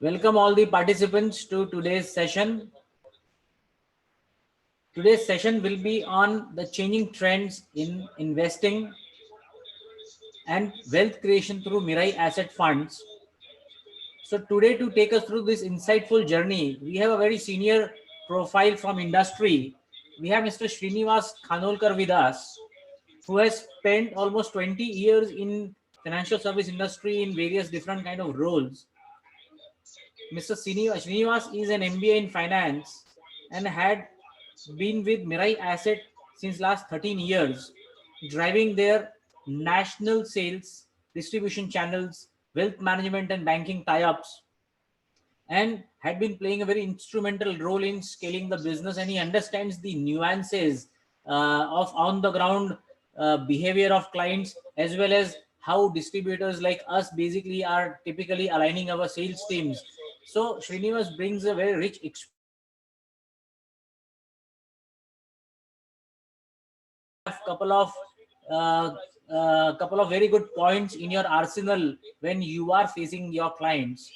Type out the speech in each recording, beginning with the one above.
Welcome all the participants to today's session. Today's session will be on the changing trends in investing and wealth creation through Mirae asset funds. So today, to take us through this insightful journey, we have a very senior profile from industry. We have Mr. Srinivas Khanolkar with us, who has spent almost 20 years in financial service industry in various different kind of roles. Mr. Srinivas is an MBA in finance and had been with Mirae Asset since last 13 years, driving their national sales, distribution channels, wealth management and banking tie-ups, and had been playing a very instrumental role in scaling the business. And he understands the nuances of on the ground behavior of clients, as well as how distributors like us basically are typically aligning our sales teams. So Srinivas brings a very rich experience. Couple of uh, couple of very good points in your arsenal when you are facing your clients.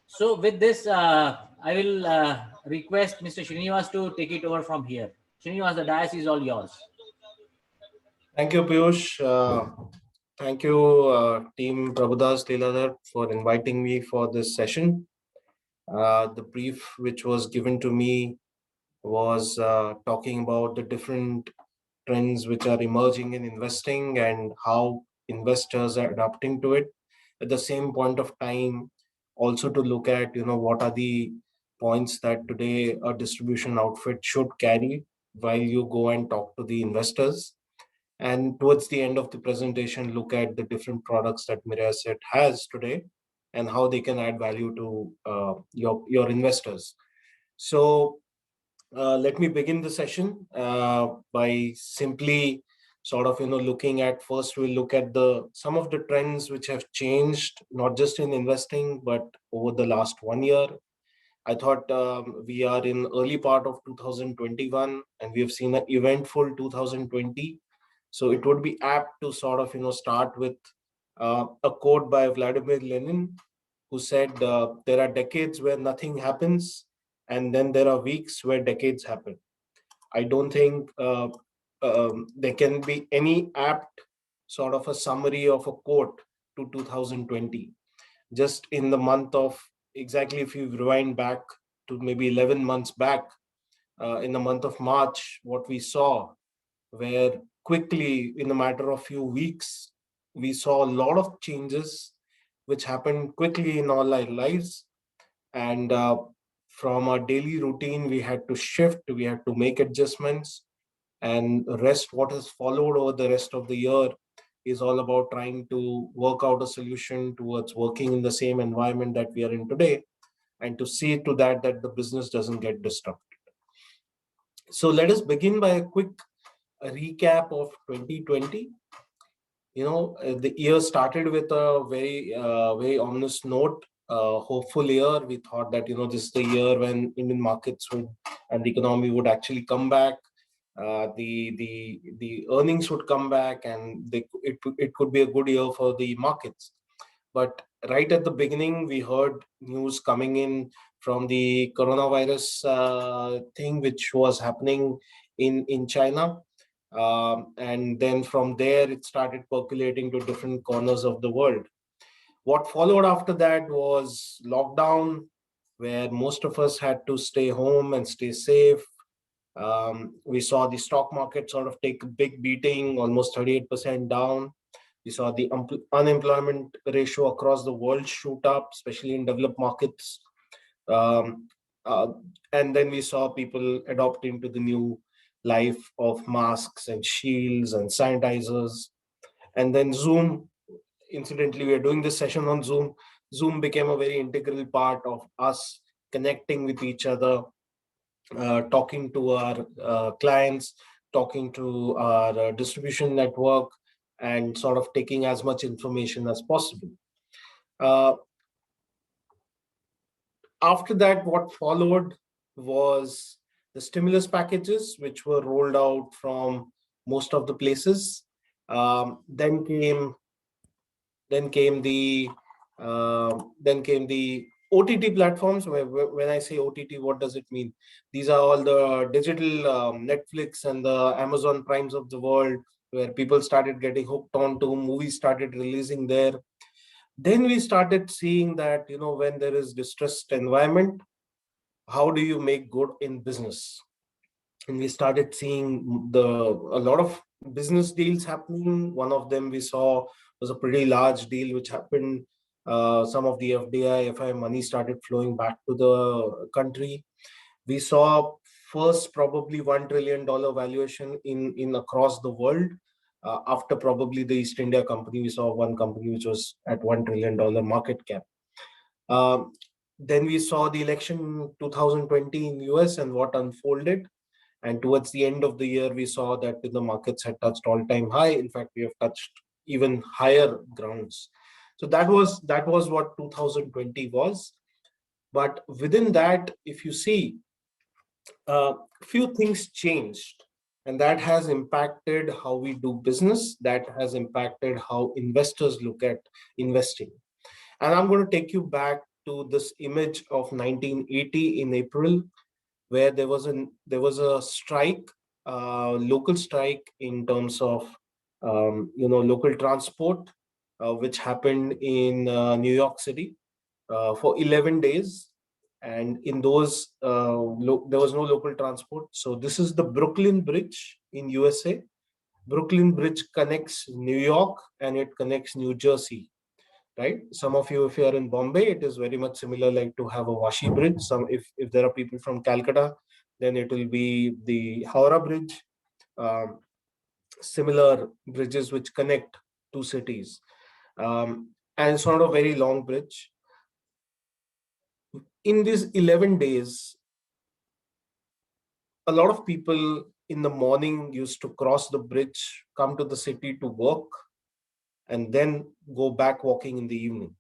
So with this, I will request Mr. Srinivas to take it over from here. Srinivas, the dais is all yours. Thank you, Piyush. Thank you, Team Prabhudas Lilladher, for inviting me for this session. The brief which was given to me was talking about the different trends which are emerging in investing and how investors are adapting to it. At the same point of time, also to look at what are the points that today a distribution outfit should carry while you go and talk to the investors. And towards the end of the presentation, look at the different products that Mirae Asset has today and how they can add value to your investors. So let me begin the session by simply sort of looking at, first we'll look at the some of the trends which have changed not just in investing but over the last 1 year. I thought we are in early part of 2021 and we have seen an eventful 2020. So it would be apt to sort of start with a quote by Vladimir Lenin, who said, there are decades where nothing happens, and then there are weeks where decades happen. I don't think there can be any apt sort of a summary of a quote to 2020. Just in the month of, exactly if you rewind back to maybe 11 months back, in the month of March, what we saw, where quickly in a matter of few weeks, we saw a lot of changes which happened quickly in all our lives. And from our daily routine, we had to shift, we had to make adjustments. And the rest, what has followed over the rest of the year, is all about trying to work out a solution towards working in the same environment that we are in today, and to see to that the business doesn't get disrupted. So let us begin by a quick recap of 2020. The year started with a very ominous note, hopeful year. We thought that this is the year when Indian markets would and the economy would actually come back. The earnings would come back, and it could be a good year for the markets. But right at the beginning, we heard news coming in from the coronavirus thing, which was happening in China. And then from there, it started percolating to different corners of the world. What followed after that was lockdown, where most of us had to stay home and stay safe. We saw the stock market sort of take a big beating, almost 38% down. We saw the unemployment ratio across the world shoot up, especially in developed markets. Um, uh, and then we saw people adopting to the new life of masks and shields and sanitizers. And then Zoom, incidentally, we are doing this session on Zoom. Zoom became a very integral part of us connecting with each other, talking to our clients, talking to our distribution network, and sort of taking as much information as possible. Uh, After that, what followed was the stimulus packages, which were rolled out from most of the places. Then came the Then came the OTT platforms. When I say OTT, what does it mean? These are all the digital Netflix and the Amazon Primes of the world, where people started getting hooked onto movies, started releasing there. Then we started seeing that, when there is distressed environment, how do you make good in business? And we started seeing a lot of business deals happening. One of them we saw was a pretty large deal which happened. Some of the FDI money started flowing back to the country. We saw first probably $1 trillion valuation in across the world. After probably the East India Company, we saw one company which was at $1 trillion market cap. Um, then we saw the election in 2020 in US and what unfolded. And towards the end of the year, we saw that the markets had touched all-time high. In fact, we have touched even higher grounds. So that was what 2020 was. But within that, if you see, few things changed, and that has impacted how we do business. That has impacted how investors look at investing. And I'm going to take you back to this image of 1980 in April, where there was a strike, local strike in terms of local transport, which happened in New York City for 11 days. And in those, there was no local transport. So this is the Brooklyn Bridge in USA. Brooklyn Bridge connects New York and it connects New Jersey, right? Some of you, if you are in Bombay, it is very much similar like to have a Vashi Bridge. If there are people from Calcutta, then it will be the Howrah Bridge. Um, Similar bridges which connect two cities. And it's not a very long bridge. In these 11 days, a lot of people in the morning used to cross the bridge, come to the city to work, and then go back walking in the evening.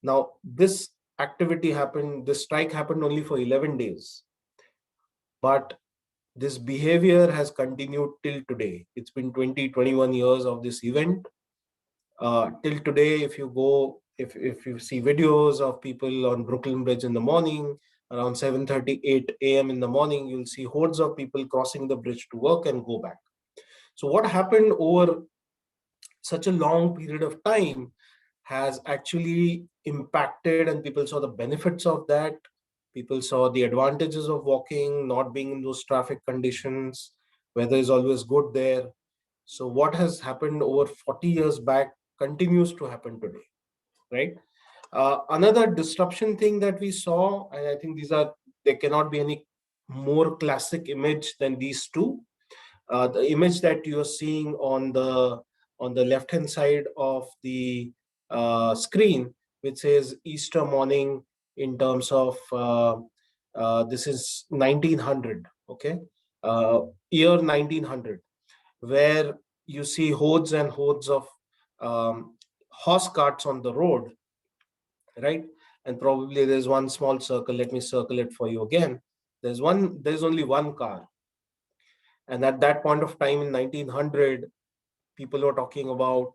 Now, this strike happened only for 11 days, but this behavior has continued till today. It's been 20, 21 years of this event. Till today, if you see videos of people on Brooklyn Bridge in the morning, around 7:38 a.m. in the morning, you'll see hordes of people crossing the bridge to work and go back. So what happened over such a long period of time has actually impacted, and people saw the benefits of that. People saw the advantages of walking, not being in those traffic conditions. Weather is always good there. So what has happened over 40 years back continues to happen today, right? Another disruption thing that we saw, and I think there cannot be any more classic image than these two. The image that you're seeing on the left hand side of the screen, which says Easter morning, in terms of this is 1900, okay, year 1900, where you see hordes and hordes of horse carts on the road, right? And probably there's one small circle. Let me circle it for you again. There's only one car. And at that point of time in 1900, people were talking about,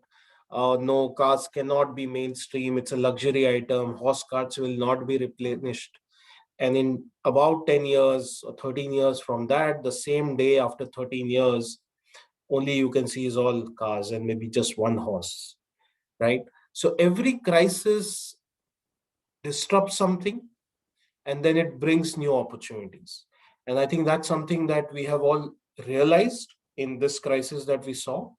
no, cars cannot be mainstream. It's a luxury item. Horse carts will not be replenished. And in about 10 years or 13 years from that, the same day after 13 years, only you can see is all cars and maybe just one horse, right? So every crisis disrupts something, and then it brings new opportunities. And I think that's something that we have all realized in this crisis that we saw.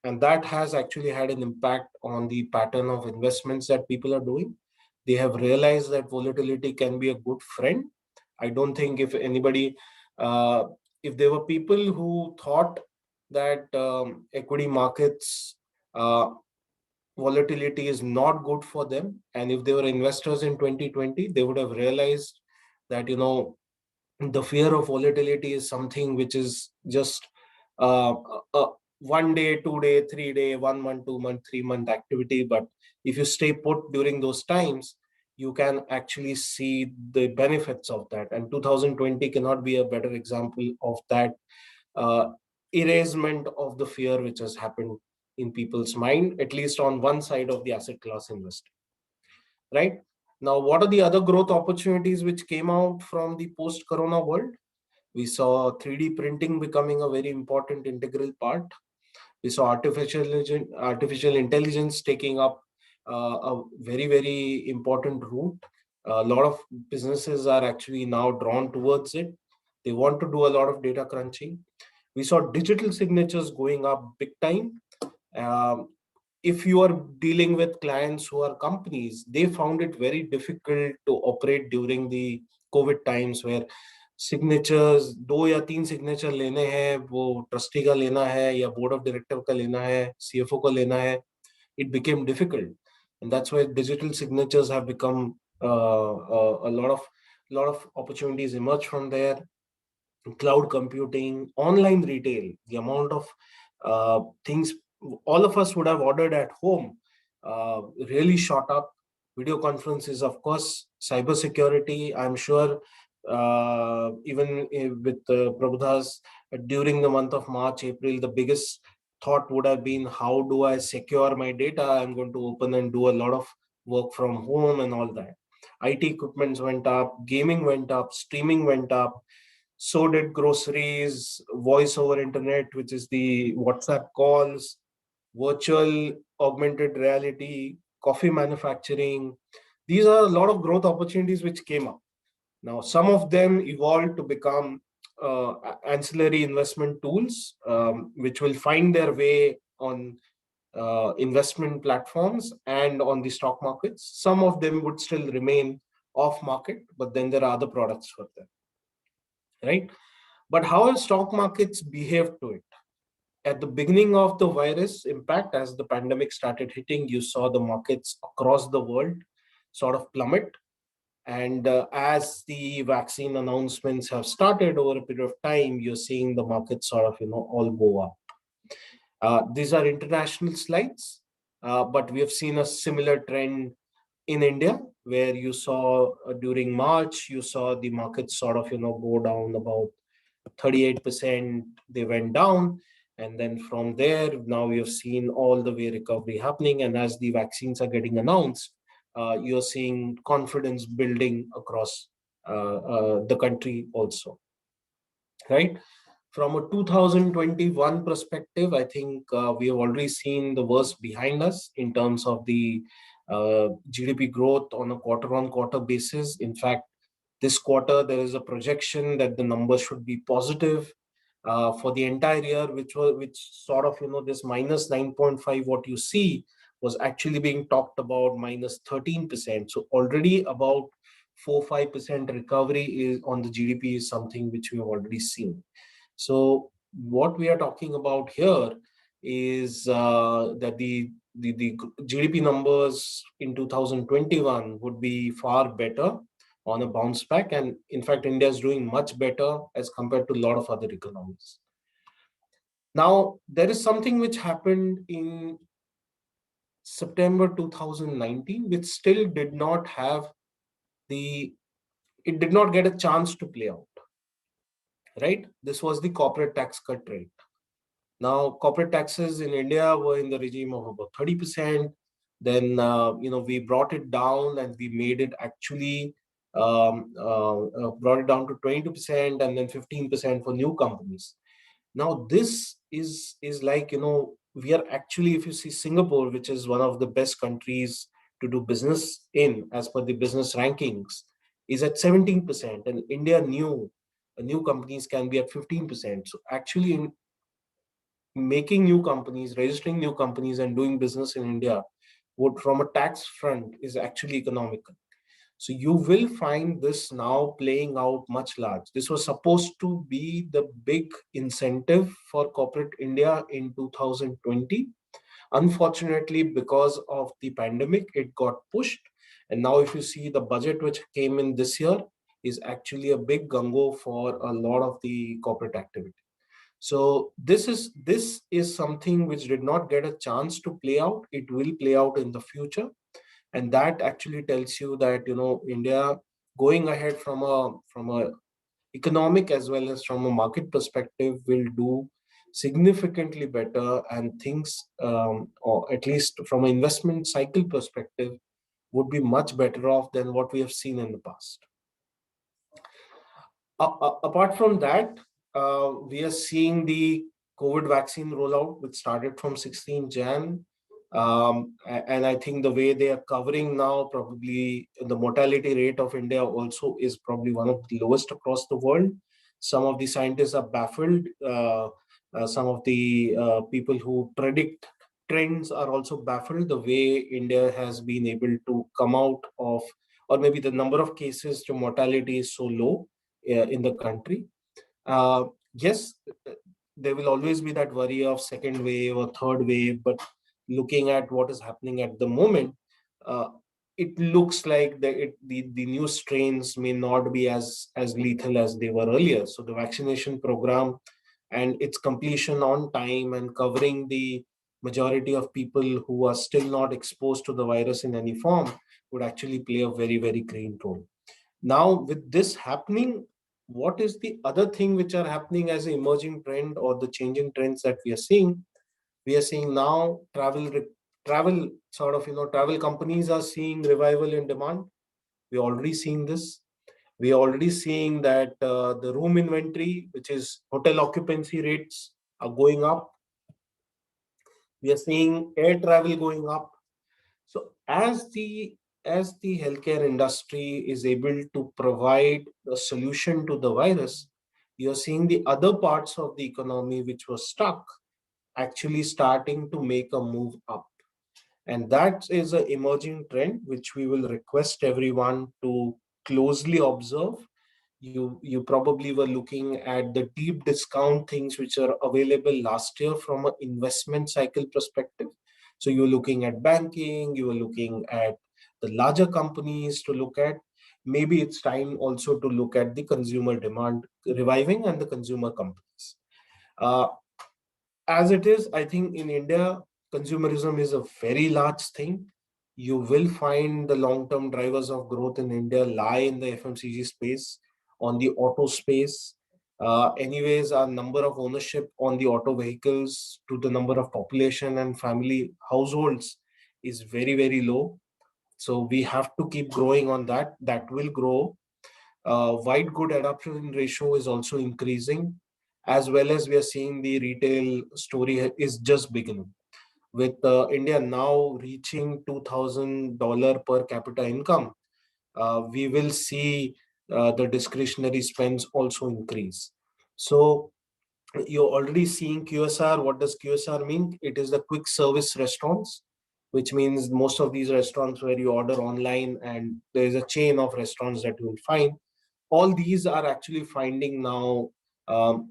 And that has actually had an impact on the pattern of investments that people are doing. They have realized that volatility can be a good friend. I don't think uh, if there were people who thought that equity markets volatility is not good for them, and if they were investors in 2020, they would have realized that the fear of volatility is something which is just uh, a 1 day, 2 day, 3 day, 1 month, 2 month, 3 month activity. But if you stay put during those times, you can actually see the benefits of that. And 2020 cannot be a better example of that uh, erasement of the fear which has happened in people's mind, at least on one side of the asset class investing. right? Now, what are the other growth opportunities which came out from the post-corona world? We saw 3D printing becoming a very important integral part. We saw artificial intelligence taking up a very, very important route. A lot of businesses are actually now drawn towards it. They want to do a lot of data crunching. We saw digital signatures going up big time. Um, if you are dealing with clients who are companies, they found it very difficult to operate during the COVID times, where signatures दो या तीन signature लेने हैं, वो trustee का लेना है या बोर्ड ऑफ डायरेक्टर का लेना है, सीएफओ का लेना है. It became difficult, and that's why digital signatures have become a lot of opportunities emerge from there. Cloud computing, online retail, the amount of things all of us would have ordered at home really shot up. Video conferences, of course, cyber security. I'm sure even with Prabhudas, during the month of March, April, the biggest thought would have been, how do I secure my data? I'm going to open and do a lot of work from home and all that. IT equipments went up, gaming went up, streaming went up, so did groceries, voice over internet, which is the WhatsApp calls, virtual augmented reality, coffee manufacturing. These are a lot of growth opportunities which came up. Now, some of them evolved to become ancillary investment tools, which will find their way on investment platforms and on the stock markets. Some of them would still remain off market, but then there are other products for them, right? But how have stock markets behaved to it? At the beginning of the virus impact, as the pandemic started hitting, you saw the markets across the world sort of plummet. And as the vaccine announcements have started over a period of time, you're seeing the markets sort of, all go up. These are international slides, but we have seen a similar trend in India, where you saw during March, you saw the markets sort of, go down about 38%. They went down. And then from there, now we have seen all the way recovery happening. And as the vaccines are getting announced, you're seeing confidence building across the country also, right? From a 2021 perspective, I think we have already seen the worst behind us in terms of the GDP growth on a quarter-on-quarter basis. In fact, this quarter, there is a projection that the numbers should be positive for the entire year, which sort of, this minus 9.5, what you see was actually being talked about minus 13%. So already about 4-5% recovery is on the GDP is something which we have already seen. So what we are talking about here is that the GDP numbers in 2021 would be far better on a bounce back. And in fact, India is doing much better as compared to a lot of other economies. Now, there is something which happened in September 2019, which still did not have it did not get a chance to play out, right? This was the corporate tax cut rate. Now, corporate taxes in India were in the regime of about 30%. Then, we brought it down and we made it actually brought it down to 22% and then 15% for new companies. Now, this is like, we are actually, if you see Singapore, which is one of the best countries to do business in, as per the business rankings, is at 17%. And India new companies can be at 15%. So actually, in making new companies, registering new companies, and doing business in India would, from a tax front, is actually economical. So you will find this now playing out much large. This was supposed to be the big incentive for corporate India in 2020. Unfortunately, because of the pandemic, it got pushed. And now if you see the budget which came in this year is actually a big gungo for a lot of the corporate activity. So this is something which did not get a chance to play out. It will play out in the future, and that actually tells you that India going ahead from a economic as well as from a market perspective will do significantly better, and things or at least from an investment cycle perspective would be much better off than what we have seen in the past. Apart from that, we are seeing the COVID vaccine rollout, which started from 16 Jan. And I think the way they are covering now, probably the mortality rate of India also is probably one of the lowest across the world. Some of the scientists are baffled. Some of the people who predict trends are also baffled the way India has been able to come out of, or maybe the number of cases to mortality is so low in the country. Yes, there will always be that worry of second wave or third wave, but looking at what is happening at the moment, uh, it looks like the new strains may not be as lethal as they were earlier. So the vaccination program and its completion on time and covering the majority of people who are still not exposed to the virus in any form would actually play a very, very great role. Now, with this happening, what is the other thing which are happening as an emerging trend or the changing trends that we are seeing? We are seeing now travel sort of, travel companies are seeing revival in demand. We're already seeing this. We are already seeing that the room inventory, which is hotel occupancy rates, are going up. We are seeing air travel going up. So as the healthcare industry is able to provide a solution to the virus, you're seeing the other parts of the economy which was stuck actually starting to make a move up. And that is an emerging trend which we will request everyone to closely observe. You probably were looking at the deep discount things which are available last year from an investment cycle perspective. So you're looking at banking, you are looking at the larger companies to look at. Maybe it's time also to look at the consumer demand reviving and the consumer companies. Uh, as it is, I think in India, consumerism is a very large thing. You will find the long term drivers of growth in India lie in the FMCG space, on the auto space. Anyways, our number of ownership on the auto vehicles to the number of population and family households is very, very low. So we have to keep growing on that. That will grow. White good adoption ratio is also increasing, as well as we are seeing the retail story is just beginning. With India now reaching $2,000 per capita income, we will see the discretionary spends also increase. So you're already seeing QSR. What does QSR mean? It is the quick service restaurants, which means most of these restaurants where you order online and there is a chain of restaurants that you will find. All these are actually finding now,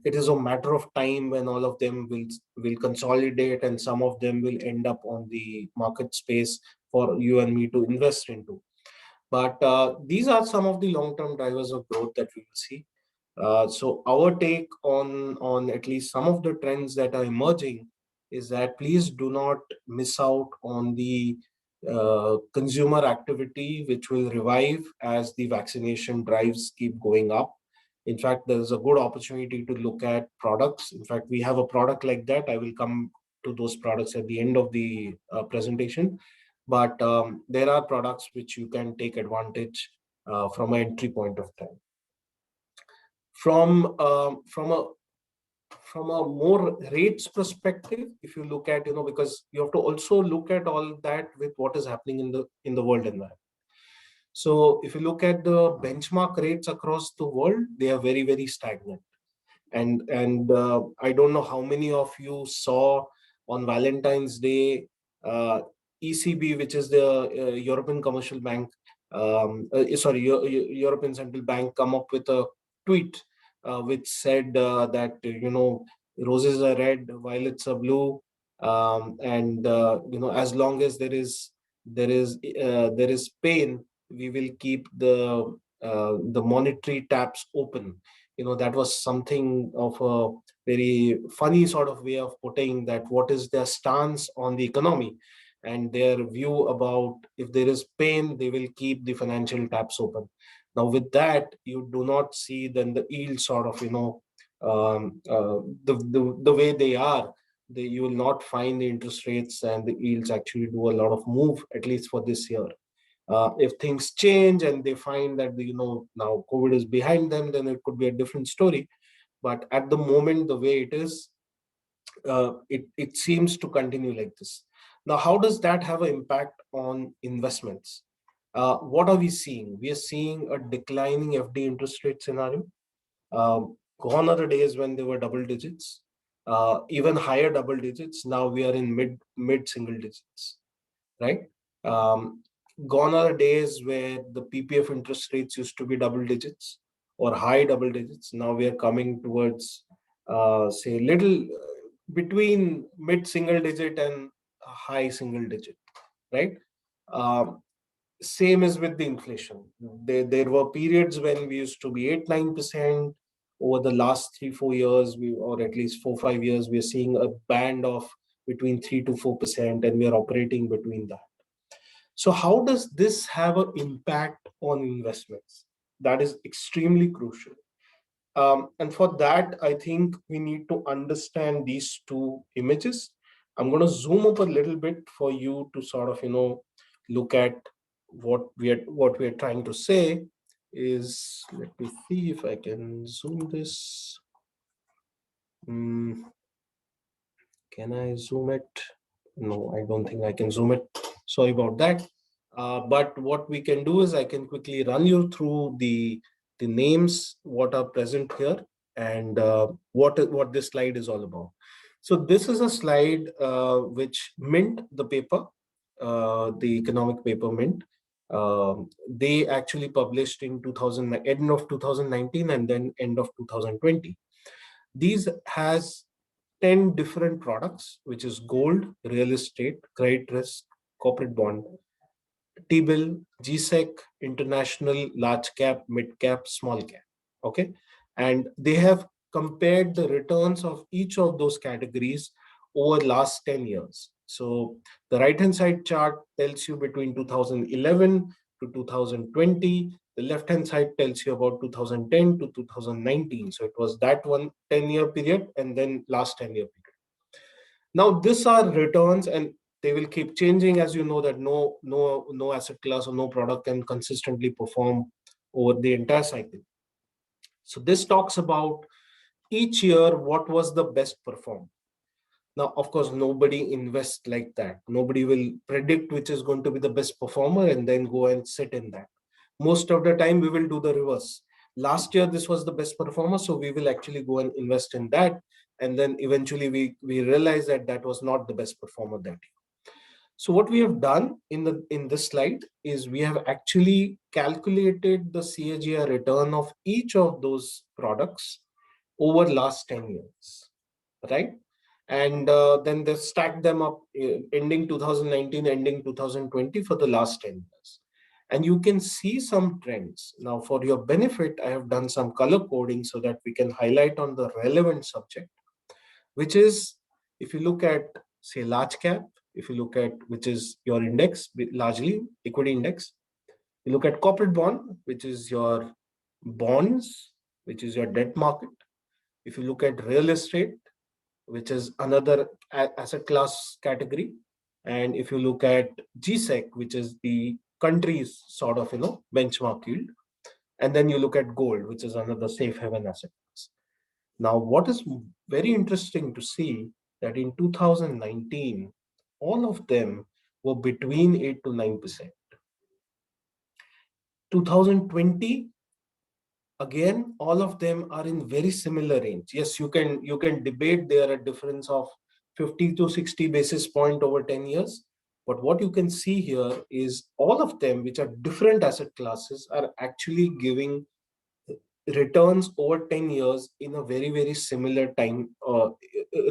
it is a matter of time when all of them will consolidate and some of them will end up on the market space for you and me to invest into. But these are some of the long-term drivers of growth that we will see. So our take on at least some of the trends that are emerging is that please do not miss out on the consumer activity, which will revive as the vaccination drives keep going up. In fact, there's a good opportunity to look at products. In fact, we have a product like that. I will come to those products at the end of the presentation. But there are products which you can take advantage from an entry point of time. From from a more rates perspective, if you look at, because you have to also look at all that with what is happening in the world environment. So if you look at the benchmark rates across the world, they are very, very stagnant. And I don't know how many of you saw on Valentine's Day, ECB, which is the European Commercial Bank, sorry, European Central Bank, come up with a tweet which said that roses are red, violets are blue, and as long as there is pain, we will keep the monetary taps open. That was something of a very funny sort of way of putting that what is their stance on the economy and their view about if there is pain, they will keep the financial taps open. Now, with that, you do not see then the yield sort of, the way they are. You will not find the interest rates and the yields actually do a lot of move, at least for this year. If things change and they find that now COVID is behind them, then it could be a different story. But at the moment, the way it is, it seems to continue like this. Now, how does that have an impact on investments? What are we seeing? We are seeing a declining FD interest rate scenario. Gone are the days when they were double digits, even higher double digits. Now we are in mid single digits, right? Um, Gone are the days where the PPF interest rates used to be double digits or high double digits. Now we are coming towards, say, little between mid single digit and high single digit, right? Um, Same as with the inflation. There were periods when we used to be 8-9%. Over the last 3-4 years, or at least 4-5 years, we are seeing a band of between 3 to 4%, and we are operating between that. So how does this have an impact on investments? That is extremely crucial. And for that, I think we need to understand these two images. I'm going to zoom up a little bit for you to sort of, look at what we are trying to say. Is, let me see if I can zoom this. Mm, can I zoom it? No, I don't think I can zoom it. Sorry about that. But what we can do is I can quickly run you through the names, what are present here, and what this slide is all about. So this is a slide which Mint, the paper, the economic paper Mint, they actually published in end of 2019 and then end of 2020. These has 10 different products, which is gold, real estate, credit risk, corporate bond, T-bill, GSEC, international, large cap, mid cap, small cap. Okay. And they have compared the returns of each of those categories over last 10 years. So the right hand side chart tells you between 2011 to 2020. The left hand side tells you about 2010 to 2019. So it was that one 10-year period and then last 10-year period. Now, these are returns, and they will keep changing, as you know that no asset class or no product can consistently perform over the entire cycle. So this talks about each year what was the best perform. Now, of course, nobody invests like that. Nobody will predict which is going to be the best performer and then go and sit in that. Most of the time, we will do the reverse. Last year, this was the best performer, so we will actually go and invest in that. And then eventually we realize that that was not the best performer that year. So what we have done in this slide is we have actually calculated the CAGR return of each of those products over last 10 years, right? And then they stack them up, ending 2019, ending 2020 for the last 10 years. And you can see some trends. Now, for your benefit, I have done some color coding so that we can highlight on the relevant subject, which is, if you look at, say, large cap, if you look at, which is your index, largely equity index, you look at corporate bond, which is your bonds, which is your debt market. If you look at real estate, which is another asset class category. And if you look at GSEC, which is the country's sort of, benchmark yield. And then you look at gold, which is another safe haven asset class. Now, what is very interesting to see that in 2019, all of them were between 8 to 9%. 2020, again, all of them are in very similar range. Yes, you can debate there a difference of 50 to 60 basis point over 10 years. But what you can see here is all of them, which are different asset classes, are actually giving returns over 10 years in a very, very similar time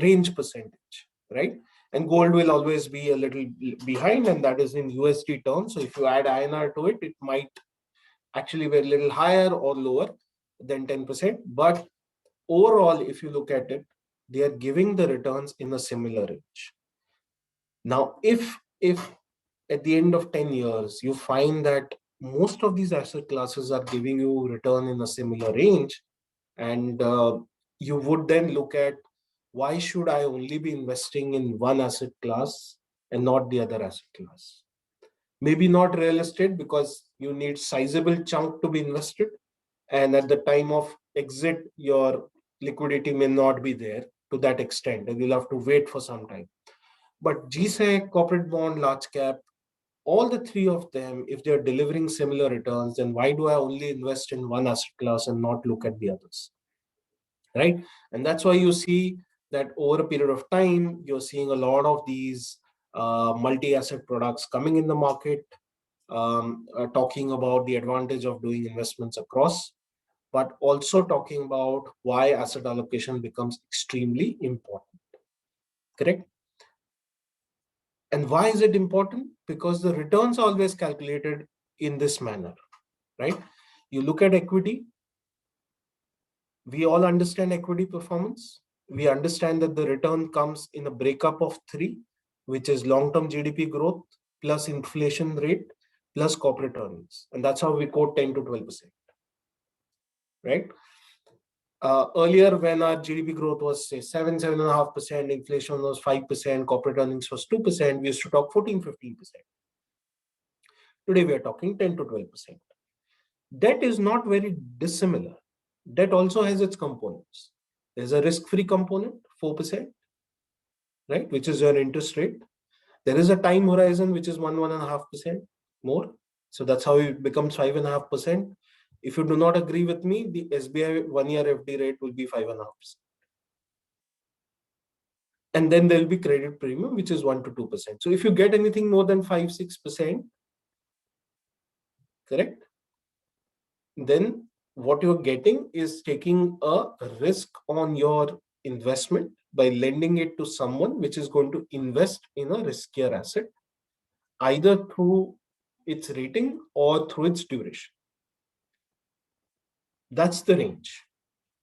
range percentage, right? And gold will always be a little behind, and that is in USD terms. So if you add INR to it, it might actually be a little higher or lower than 10%. But overall, if you look at it, they are giving the returns in a similar range. Now, if at the end of 10 years, you find that most of these asset classes are giving you return in a similar range, and you would then look at, why should I only be investing in one asset class and not the other asset class? Maybe not real estate because you need sizable chunk to be invested, and at the time of exit your liquidity may not be there to that extent and you'll have to wait for some time. But GSEC, corporate bond, large cap, all the three of them, if they're delivering similar returns, then why do I only invest in one asset class and not look at the others, right? And that's why you see that over a period of time you're seeing a lot of these multi-asset products coming in the market, talking about the advantage of doing investments across, but also talking about why asset allocation becomes extremely important. Correct? And why is it important? Because the returns are always calculated in this manner, right? You look at equity, we all understand equity performance. We understand that the return comes in a breakup of three, which is long-term GDP growth plus inflation rate plus corporate earnings. And that's how we quote 10 to 12%, right? Earlier, when our GDP growth was say 7.5%, inflation was 5%, corporate earnings was 2%, we used to talk 14-15%. Today, we are talking 10 to 12%. Debt is not very dissimilar. Debt also has its components. There's a risk-free component, 4%, right, which is your interest rate. There is a time horizon, which is 1.5% more. So that's how it becomes 5.5%. If you do not agree with me, the SBI 1-year FD rate will be 5.5%. And then there will be credit premium, which is 1 to 2%. So if you get anything more than 5-6%, correct, then what you're getting is taking a risk on your investment by lending it to someone which is going to invest in a riskier asset, either through its rating or through its duration. That's the range.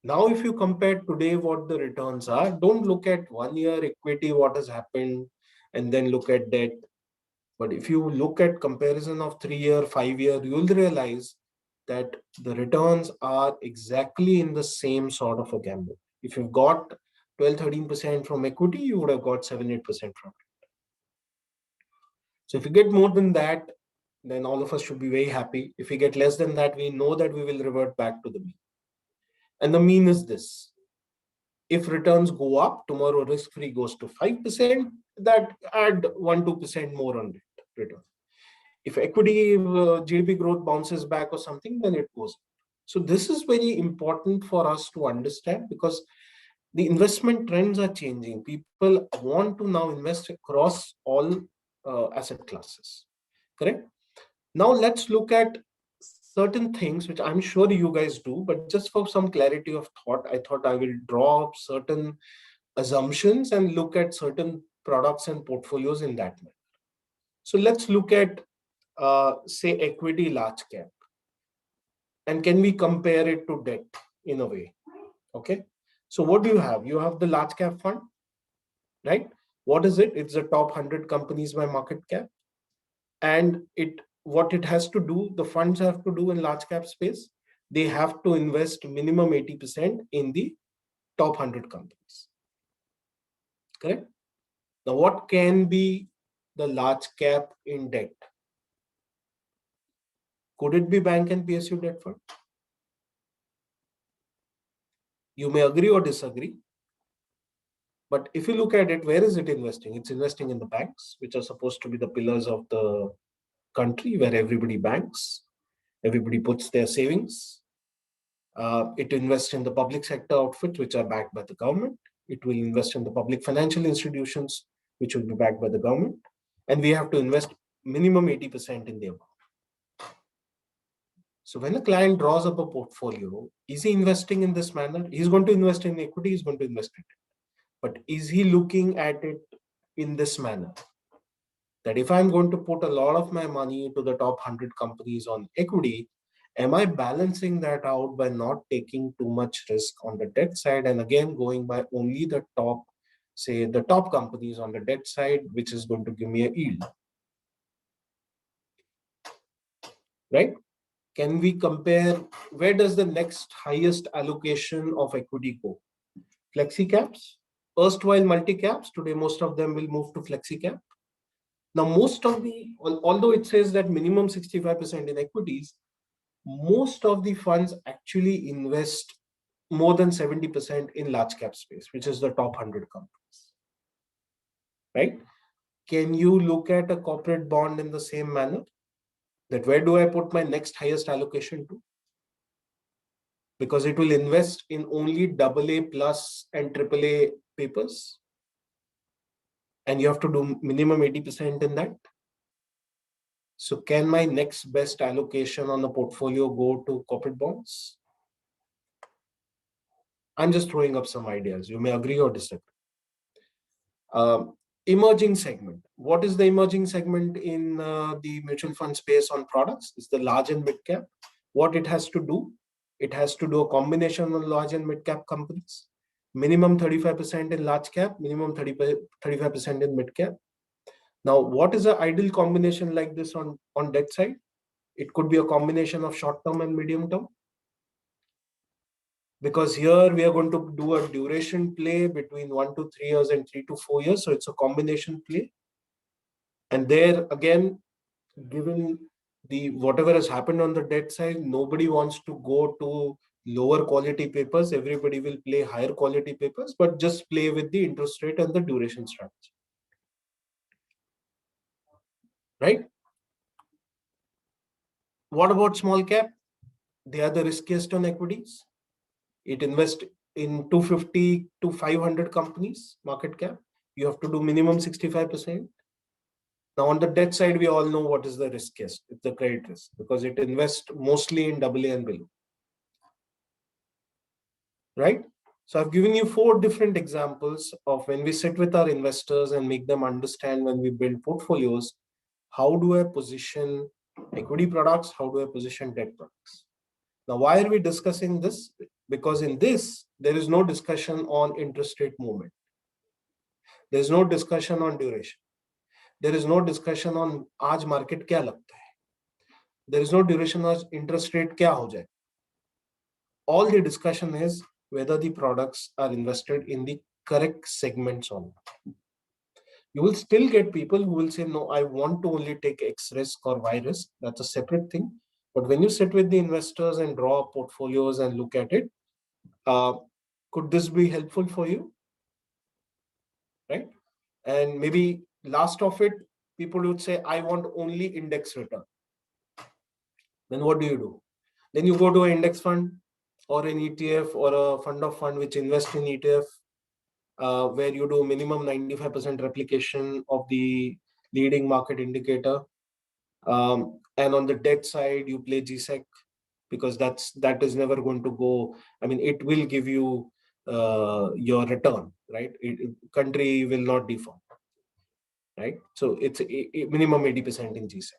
Now, if you compare today what the returns are, don't look at 1-year equity, what has happened, and then look at debt. But if you look at comparison of 3-year, 5-year, you'll realize that the returns are exactly in the same sort of a gamble. If you've got 12-13% from equity, you would have got 7-8% from it. So if you get more than that, then all of us should be very happy. If we get less than that, we know that we will revert back to the mean. And the mean is this. If returns go up, tomorrow risk-free goes to 5%, that add 1-2% more on return. If equity GDP growth bounces back or something, then it goes. So this is very important for us to understand because the investment trends are changing. People want to now invest across all asset classes. Correct? Now let's look at certain things which I'm sure you guys do, but just for some clarity of thought, I thought I will draw up certain assumptions and look at certain products and portfolios in that manner. So let's look at say equity large cap, and can we compare it to debt in a way? Okay, so what do you have? You have the large cap fund, right? What is it? It's the top 100 companies by market cap, and what it has to do, the funds have to do in large cap space, they have to invest minimum 80% in the top 100 companies. Correct? Now, what can be the large cap in debt? Could it be bank and PSU debt fund? You may agree or disagree. But if you look at it, where is it investing? It's investing in the banks, which are supposed to be the pillars of the country, where everybody banks, everybody puts their savings. It invests in the public sector outfits, which are backed by the government. It will invest in the public financial institutions, which will be backed by the government. And we have to invest minimum 80% in the amount. So when a client draws up a portfolio, is he investing in this manner? He's going to invest in equity, he's going to invest in it. But is he looking at it in this manner? That if I'm going to put a lot of my money into the top 100 companies on equity, am I balancing that out by not taking too much risk on the debt side and again going by only the top, say the top companies on the debt side, which is going to give me a yield? Right? Can we compare where does the next highest allocation of equity go? Flexi caps, erstwhile multi caps. Today, most of them will move to flexi cap. Now, most of the, although it says that minimum 65% in equities, most of the funds actually invest more than 70% in large cap space, which is the top 100 companies, right? Can you look at a corporate bond in the same manner? That where do I put my next highest allocation to? Because it will invest in only AA plus and AAA papers, and you have to do minimum 80% in that. So can my next best allocation on the portfolio go to corporate bonds? I'm just throwing up some ideas. You may agree or disagree. Emerging segment. What is the emerging segment in the mutual fund space on products? It's the large and mid cap. What it has to do? It has to do a combination of large and mid cap companies. Minimum 35% in large cap, minimum 35% in mid cap. Now, what is the ideal combination like this on debt side? It could be a combination of short term and medium term. Because here we are going to do a duration play between 1 to 3 years and 3 to 4 years. So it's a combination play. And there again, given the whatever has happened on the debt side, nobody wants to go to lower quality papers. Everybody will play higher quality papers, but just play with the interest rate and the duration strategy. Right? What about small cap? They are the riskiest on equities. It invests in 250 to 500 companies market cap. You have to do minimum 65%. Now on the debt side, we all know what is the riskiest. It's the credit risk because it invests mostly in AA and below. Right? So I've given you 4 different examples of when we sit with our investors and make them understand when we build portfolios, how do I position equity products? How do I position debt products? Now, why are we discussing this? Because in this, there is no discussion on interest rate movement. There is no discussion on duration. There is no discussion on आज market क्या लगता है. There is no duration on interest rate क्या हो जाए. All the discussion is whether the products are invested in the correct segments or not. You will still get people who will say, no, I want to only take X risk or Y risk. That's a separate thing. But when you sit with the investors and draw portfolios and look at it, could this be helpful for you? Right? And maybe last of it, people would say, I want only index return. Then what do? Then you go to an index fund or an ETF or a fund of fund which invest in ETF, where you do minimum 95% replication of the leading market indicator. And on the debt side, you play GSEC because that is never going to go. I mean, it will give you your return, right? Country will not default, right? So it's a minimum 80% in GSEC.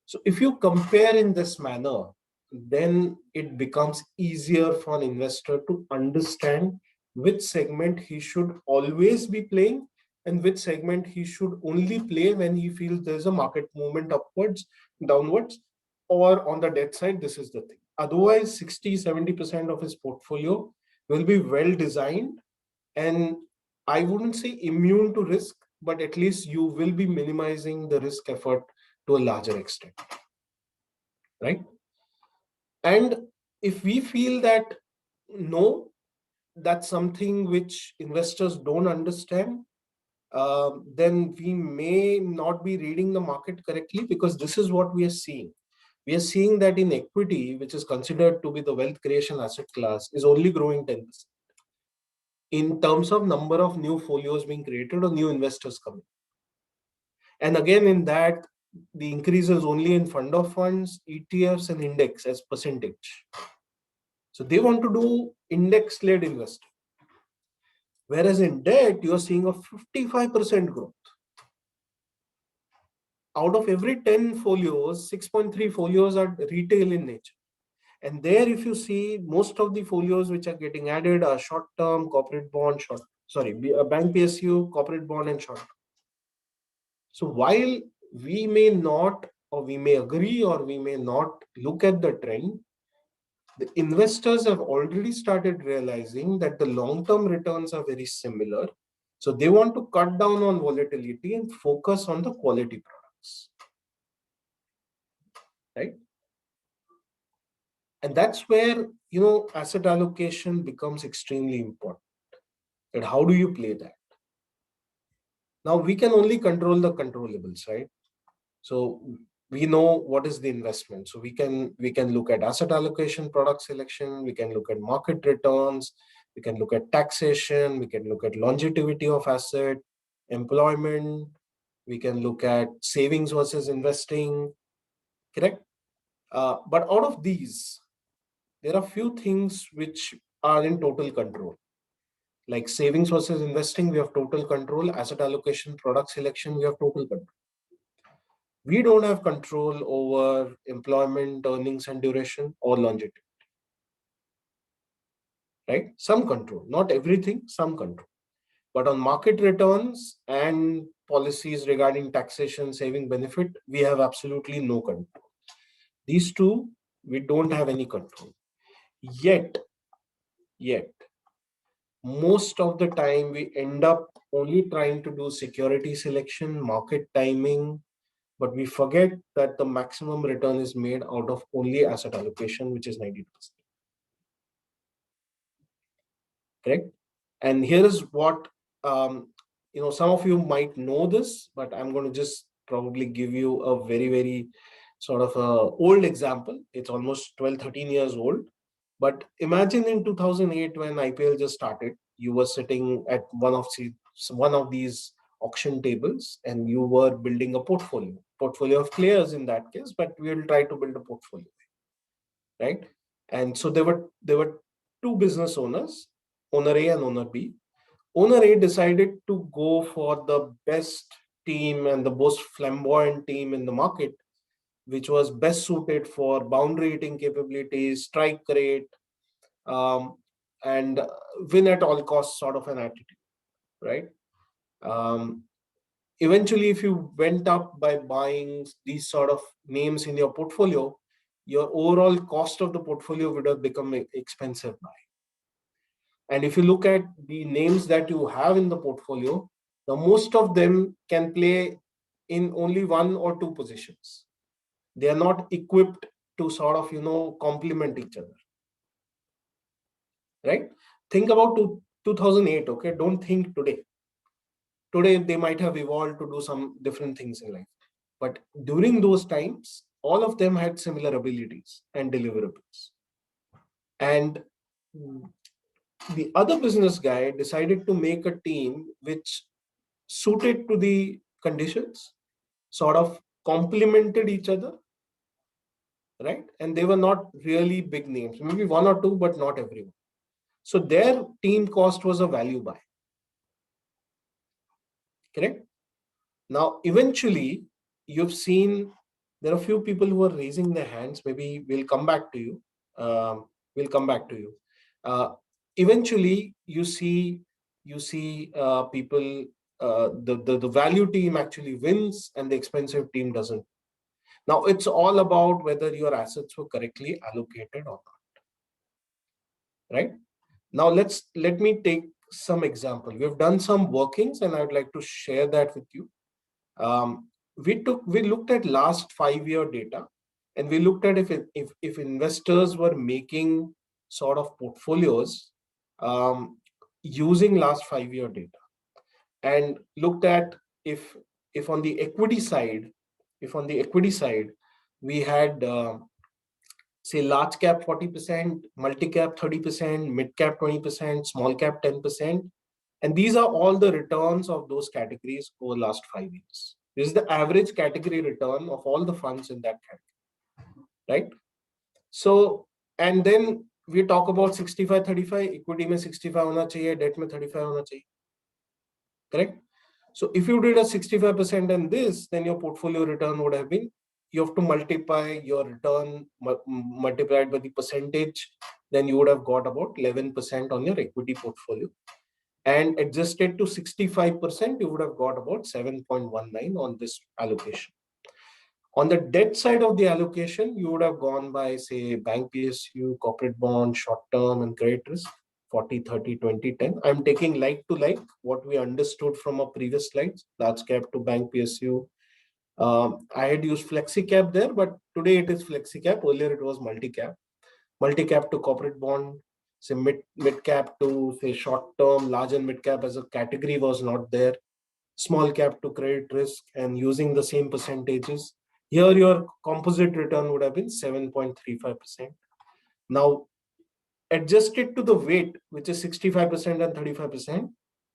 So if you compare in this manner, then it becomes easier for an investor to understand which segment he should always be playing and which segment he should only play when he feels there's a market movement upwards, downwards, or on the debt side. This is the thing. Otherwise, 60-70% of his portfolio will be well designed, and I wouldn't say immune to risk, but at least you will be minimizing the risk effort to a larger extent, right? And if we feel that no, that's something which investors don't understand, then we may not be reading the market correctly, because this is what we are seeing. We are seeing that in equity, which is considered to be the wealth creation asset class, is only growing 10% in terms of number of new folios being created or new investors coming. And again, in that, the increase is only in fund of funds, ETFs, and index as percentage. So they want to do index-led investing. Whereas in debt, you are seeing a 55% growth. Out of every 10 folios, 6.3 folios are retail in nature. And there, if you see, most of the folios which are getting added are short-term, corporate bond, bank PSU, corporate bond, and short-term. So while we may not, or we may agree, or we may not look at the trend, the investors have already started realizing that the long-term returns are very similar. So they want to cut down on volatility and focus on the quality products, right? And that's where, asset allocation becomes extremely important. And how do you play that? Now we can only control the controllables, right? So we know what is the investment. So we can look at asset allocation, product selection, we can look at market returns, we can look at taxation, we can look at longevity of asset, employment, we can look at savings versus investing, correct? But out of these, there are few things which are in total control. Like savings versus investing, we have total control. Asset allocation, product selection, we have total control. We don't have control over employment, earnings, and duration or longevity, right? Some control, not everything, some control. But on market returns and policies regarding taxation, saving benefit, we have absolutely no control. These two, we don't have any control. Yet, most of the time we end up only trying to do security selection, market timing, but we forget that the maximum return is made out of only asset allocation, which is 90%. Correct? And here is what, some of you might know this, but I'm going to just probably give you a very, very sort of a old example. It's almost 12, 13 years old. But imagine in 2008 when IPL just started, you were sitting at one of these auction tables and you were building a portfolio of players in that case, but we will try to build a portfolio, right? And so there were two business owners, owner A and owner B. Owner A decided to go for the best team and the most flamboyant team in the market, which was best suited for boundary hitting capabilities, strike rate, um, and win at all costs sort of an attitude, right? Um, Eventually, if you went up by buying these sort of names in your portfolio, your overall cost of the portfolio would have become expensive by. And if you look at the names that you have in the portfolio, the most of them can play in only one or two positions. They are not equipped to sort of, complement each other, right? Think about 2008, okay? Don't think today. Today, they might have evolved to do some different things in life. But during those times, all of them had similar abilities and deliverables. And the other business guy decided to make a team which suited to the conditions, sort of complemented each other, right? And they were not really big names, maybe one or two, but not everyone. So their team cost was a value buy, correct? Now, eventually, you've seen there are a few people who are raising their hands. Maybe we'll come back to you. We'll come back to you. Eventually, you see people. The value team actually wins, and the expensive team doesn't. Now, it's all about whether your assets were correctly allocated or not, right? Now, let me take some example. We've done some workings, and I would like to share that with you. Um, we looked at last 5 year data, and we looked at if investors were making sort of portfolios um, using last 5 year data, and looked at if if on the equity side if on the equity side we had say large cap 40%, multi cap 30%, mid cap 20%, small cap 10%. And these are all the returns of those categories over the last 5 years. This is the average category return of all the funds in that category, right? So, and then we talk about 65-35, equity में 65 होना चाहिए, debt में 35 होना चाहिए, correct? So if you did a 65% and this, then your portfolio return would have been, you have to multiply your return multiplied by the percentage, then you would have got about 11% on your equity portfolio. And adjusted to 65%, you would have got about 7.19 on this allocation. On the debt side of the allocation, you would have gone by, say, bank PSU, corporate bond, short term, and credit risk. 40, 30, 20, 10. I'm taking like to like what we understood from our previous slides, large cap to bank PSU. I had used flexi cap there, but today it is flexi cap. Earlier it was multi-cap. Multi-cap to corporate bond, say mid cap to say short term, large and mid cap as a category was not there. Small cap to credit risk, and using the same percentages. Here your composite return would have been 7.35%. Now adjusted to the weight, which is 65% and 35%,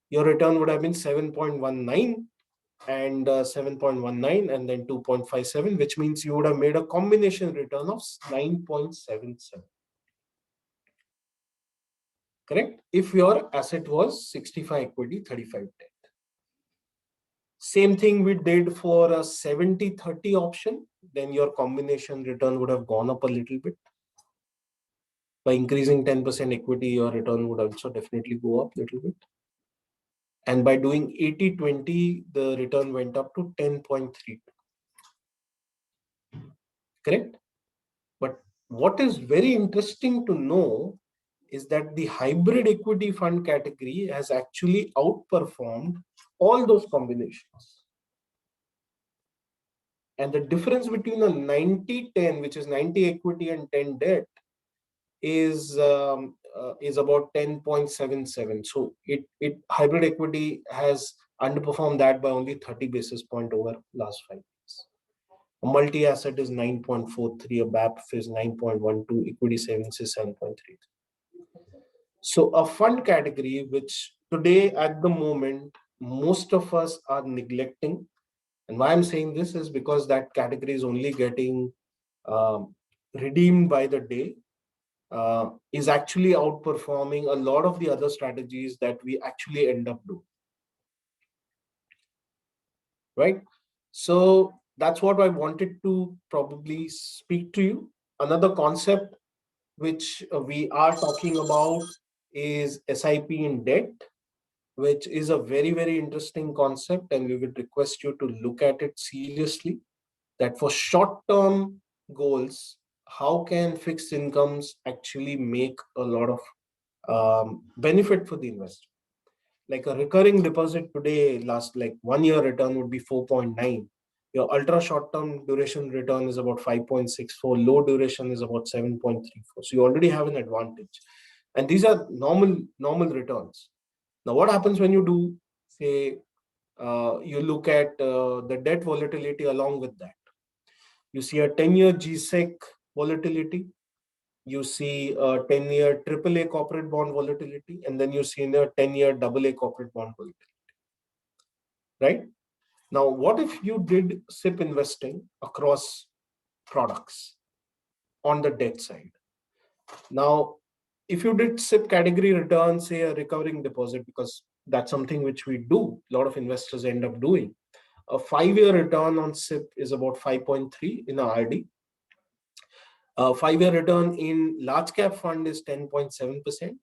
your return would have been 7.19 and 7.19 and then 2.57, which means you would have made a combination return of 9.77. Correct? If your asset was 65 equity, 35 debt. Same thing we did for a 70-30 option, then your combination return would have gone up a little bit. By increasing 10% equity, your return would also definitely go up a little bit. And by doing 80-20, the return went up to 10.32. Correct? But what is very interesting to know is that the hybrid equity fund category has actually outperformed all those combinations. And the difference between a 90-10, which is 90 equity and 10 debt, is about 10.77. So it hybrid equity has underperformed that by only 30 basis point over last 5 years. A multi-asset is 9.43, a BAPF is 9.12, equity savings is 7.3. So a fund category which today at the moment most of us are neglecting. And why I'm saying this is because that category is only getting redeemed by the day, is actually outperforming a lot of the other strategies that we actually end up doing. Right? So that's what I wanted to probably speak to you. Another concept which we are talking about is SIP in debt, which is a very, very interesting concept, and we would request you to look at it seriously. That for short-term goals, how can fixed incomes actually make a lot of benefit for the investor? Like a recurring deposit today, last like 1 year return would be 4.9. Your ultra short-term duration return is about 5.64. Low duration is about 7.34. So you already have an advantage. And these are normal returns. Now, what happens when you do, say, you look at the debt volatility along with that? You see a 10-year GSEC volatility, you see a 10-year AAA corporate bond volatility, and then you see a 10-year AA corporate bond volatility. Right? Now, what if you did SIP investing across products on the debt side? Now, if you did SIP category return, say a recovering deposit, because that's something which we do, a lot of investors end up doing. A 5-year return on SIP is about 5.3 in a RD. A 5-year return in large cap fund is 10.7%,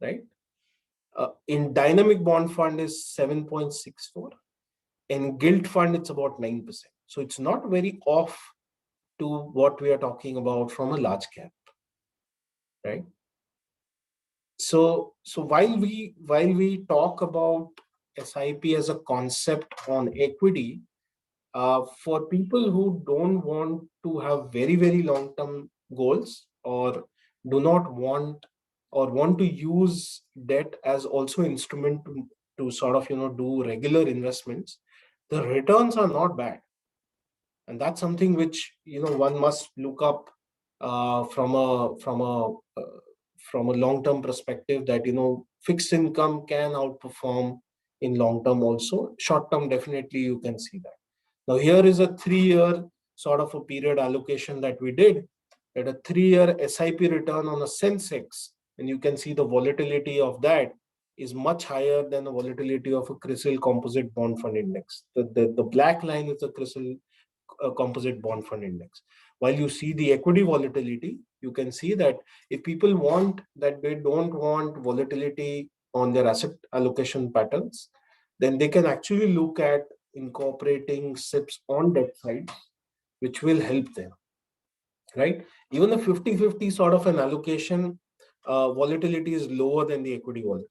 right? In dynamic bond fund is 7.64. In gilt fund, it's about 9%. So it's not very off to what we are talking about from a large cap, right? So while we talk about SIP as a concept on equity, for people who don't want to have very, very long-term goals, or do not want or want to use debt as also instrument to sort of do regular investments, the returns are not bad. And that's something which one must look up from a long-term perspective, that fixed income can outperform in long term also. Short term, definitely you can see that. Now here is a 3-year sort of a period allocation that we did, at a 3-year SIP return on a Sensex, and you can see the volatility of that is much higher than the volatility of a CRISIL composite bond fund index. The black line is the CRISIL composite bond fund index. While you see the equity volatility, you can see that if people want that, they don't want volatility on their asset allocation patterns, then they can actually look at incorporating SIPs on debt side, which will help them, right? Even a 50-50 sort of an allocation volatility is lower than the equity volatility.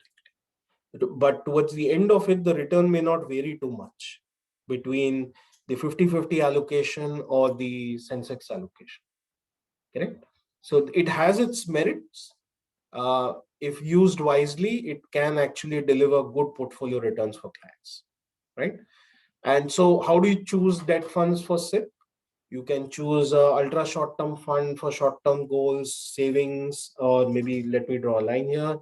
But towards the end of it, the return may not vary too much between the 50-50 allocation or the Sensex allocation. Correct? So it has its merits. If used wisely, it can actually deliver good portfolio returns for clients, right? And so how do you choose debt funds for SIP? You can choose a ultra short-term fund for short-term goals, savings, or maybe let me draw a line here.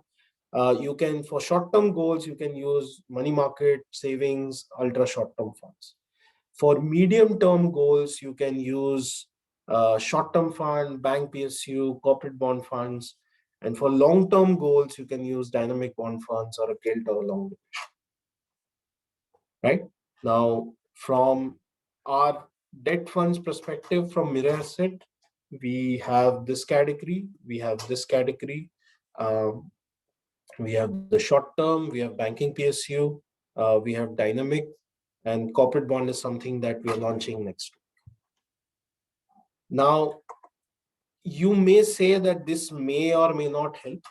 You can, for short-term goals, you can use money market, savings, ultra short-term funds. For medium-term goals, you can use short-term fund, bank PSU, corporate bond funds. And for long-term goals, you can use dynamic bond funds or a gilt or a long, right? Now, from our debt funds perspective from Mirae Asset, we have this category, we have this category, um, we have the short term, we have banking PSU, we have dynamic, and corporate bond is something that we are launching next. Now, you may say that this may or may not help,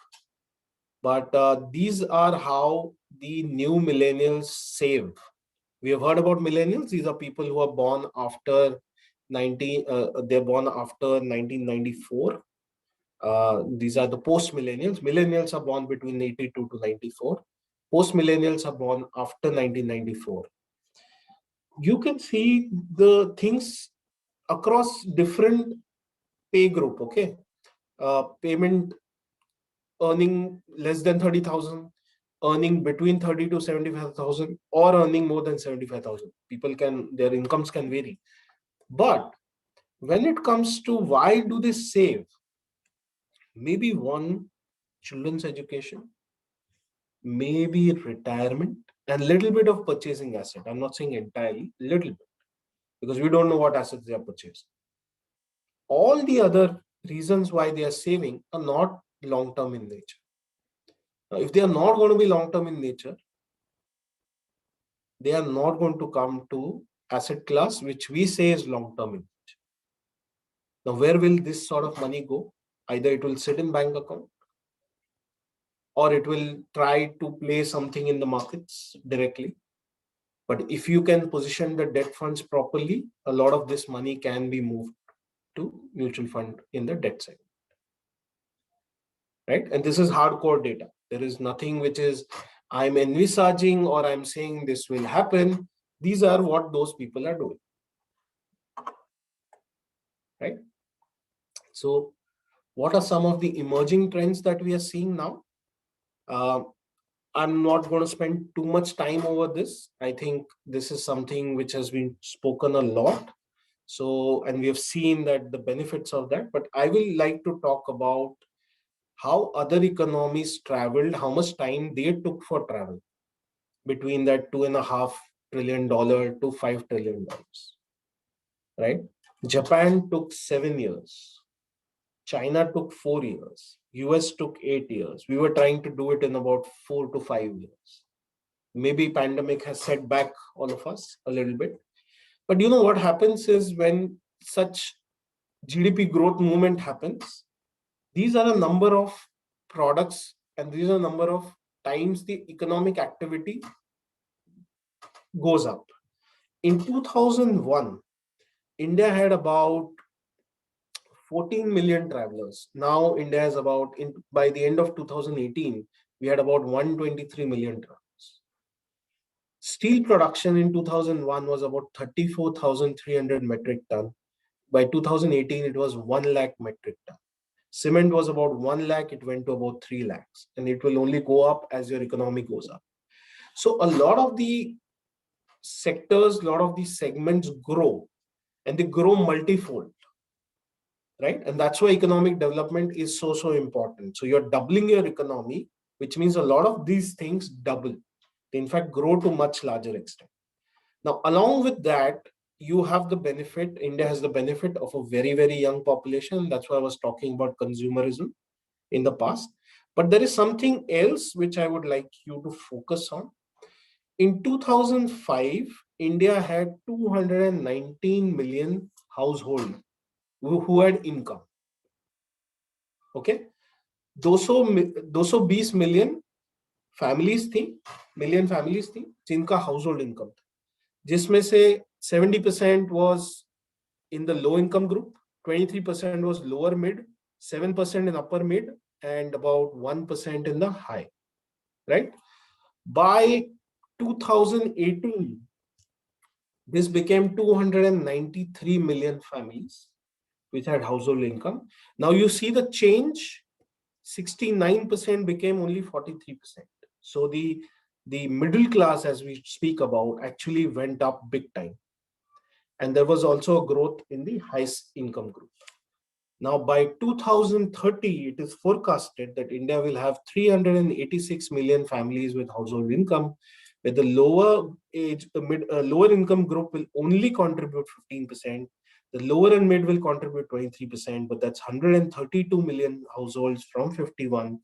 but these are how the new millennials save. We have heard about millennials. These are people who are born after they're born after 1994. These are the post millennials. Millennials are born between 82 to 94. Post millennials are born after 1994. You can see the things across different pay group. Okay, payment earning less than 30,000, earning between 30 to 75,000, or earning more than 75,000. People can, their incomes can vary. But when it comes to why do they save, maybe one, children's education, maybe retirement, and little bit of purchasing asset. I'm not saying entirely, little bit, because we don't know what assets they are purchasing. All the other reasons why they are saving are not long term in nature. Now, if they are not going to be long term in nature, they are not going to come to asset class which we say is long term in nature. Now, where will this sort of money go? Either it will sit in bank account, or it will try to play something in the markets directly. But if you can position the debt funds properly, a lot of this money can be moved to mutual fund in the debt segment, right? And this is hardcore data. There is nothing which is I'm envisaging or I'm saying this will happen. These are what those people are doing, right? So what are some of the emerging trends that we are seeing now? I'm not going to spend too much time over this. I think this is something which has been spoken a lot. So, and we have seen that the benefits of that, but I will like to talk about how other economies traveled, how much time they took for travel between that $2.5 trillion to $5 trillion, right? Japan took 7 years. China took 4 years. US took 8 years. We were trying to do it in about 4 to 5 years. Maybe pandemic has set back all of us a little bit. But you know what happens is when such GDP growth movement happens, these are a number of products and these are a number of times the economic activity goes up. In 2001, India had about 14 million travelers. Now India has about, by the end of 2018, we had about 123 million travelers. Steel production in 2001 was about 34,300 metric ton. By 2018, it was 1 lakh metric ton. Cement was about 1 lakh, it went to about 3 lakhs, and it will only go up as your economy goes up. So a lot of the sectors, a lot of these segments grow, and they grow multifold, right? And that's why economic development is so important. So you're doubling your economy, which means a lot of these things double. They in fact grow to much larger extent. Now, along with that, you have the benefit, India has the benefit of a very young population. That's why I was talking about consumerism in the past. But there is something else which I would like you to focus on. In 2005, India had 219 million households who had income. Okay. 220 million families थी, जिनका house hold income था, जिसमें से 70% was in the low income group, 23% was lower mid, 7% in upper mid, and about 1% in the high, right? By 2018, this became 293 million families which had household income. Now you see the change, 69% became only 43%. So the middle class, as we speak about, actually went up big time. And there was also a growth in the highest income group. Now, by 2030, it is forecasted that India will have 386 million families with household income, where the lower income group will only contribute 15%. The lower and mid will contribute 23%, but that's 132 million households from 51.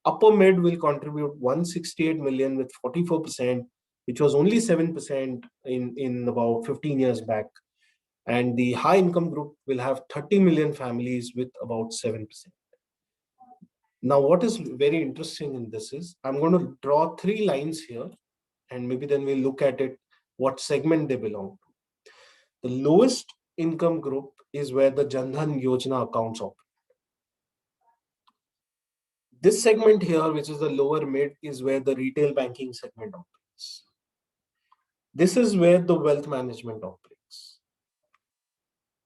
Upper mid will contribute 168 million with 44%, which was only 7% in about 15 years back. And the high income group will have 30 million families with about 7%. Now, what is very interesting in this is I'm going to draw 3 lines here, and maybe then we'll look at it, what segment they belong to. The lowest income group is where the Jan Dhan Yojana accounts operate. This segment here, which is the lower mid, is where the retail banking segment operates. This is where the wealth management operates,